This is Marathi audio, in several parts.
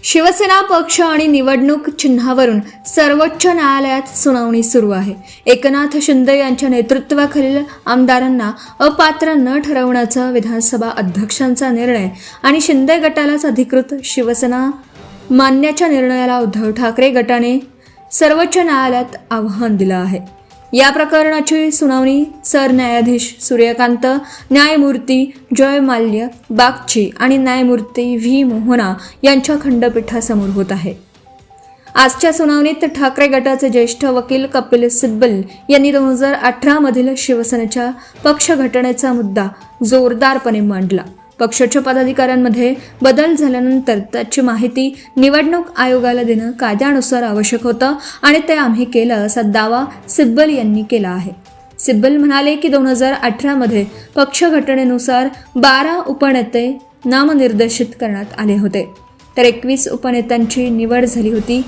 शिवसेना पक्ष आणि निवडणूक चिन्हावरून सर्वोच्च न्यायालयात सुनावणी सुरू आहे. एकनाथ शिंदे यांच्या नेतृत्वाखालील आमदारांना अपात्र न ठरवण्याचा विधानसभा अध्यक्षांचा निर्णय आणि शिंदे गटालाच अधिकृत शिवसेना मानण्याच्या निर्णयाला उद्धव ठाकरे गटाने सर्वोच्च न्यायालयात आव्हान दिलं आहे. या प्रकरणाची सुनावणी सरन्यायाधीश सूर्यकांत, न्यायमूर्ती जय माल्य बागची आणि न्यायमूर्ती व्ही मोहना यांच्या खंडपीठासमोर होत आहे. आजच्या सुनावणीत ठाकरे गटाचे ज्येष्ठ वकील कपिल सिब्बल यांनी 2018 मधील शिवसेनेच्या पक्ष घटनेचा मुद्दा जोरदारपणे मांडला. पक्षाच्या पदाधिकाऱ्यांमध्ये बदल झाल्यानंतर त्याची माहिती निवडणूक आयोगाला देणं कायद्यानुसार आवश्यक होतं आणि ते आम्ही केलं असा दावा सिब्बल यांनी केला आहे. सिब्बल म्हणाले की 2018 मध्ये पक्ष घटनेनुसार 12 उपनेते नामनिर्देशित करण्यात आले होते, तर 21 उपनेत्यांची निवड झाली होती.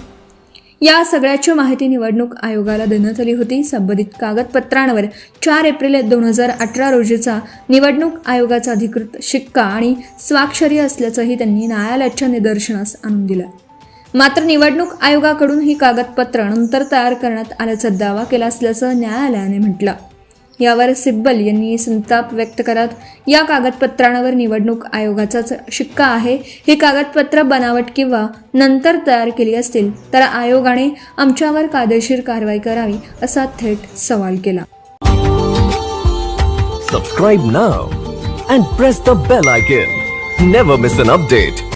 या सगळ्याची माहिती निवडणूक आयोगाला देण्यात आली होती. संबंधित कागदपत्रांवर 4 एप्रिल 2018 रोजीचा निवडणूक आयोगाचा अधिकृत शिक्का आणि स्वाक्षरी असल्याचंही त्यांनी न्यायालयाच्या निदर्शनास आणून दिलं. मात्र निवडणूक आयोगाकडून ही कागदपत्र नंतर तयार करण्यात आल्याचा दावा केला असल्याचं न्यायालयाने म्हटलं. यावर सिब्बल यांनी संताप व्यक्त करत या कागदपत्रांवर निवडणूक आयोगाचाच शिक्का आहे. ही कागदपत्र बनावट किंवा नंतर तयार केली असतील तर आयोगाने आमच्यावर कायदेशीर कारवाई करावी असा थेट सवाल केला. Subscribe now and press the bell icon. Never miss an update.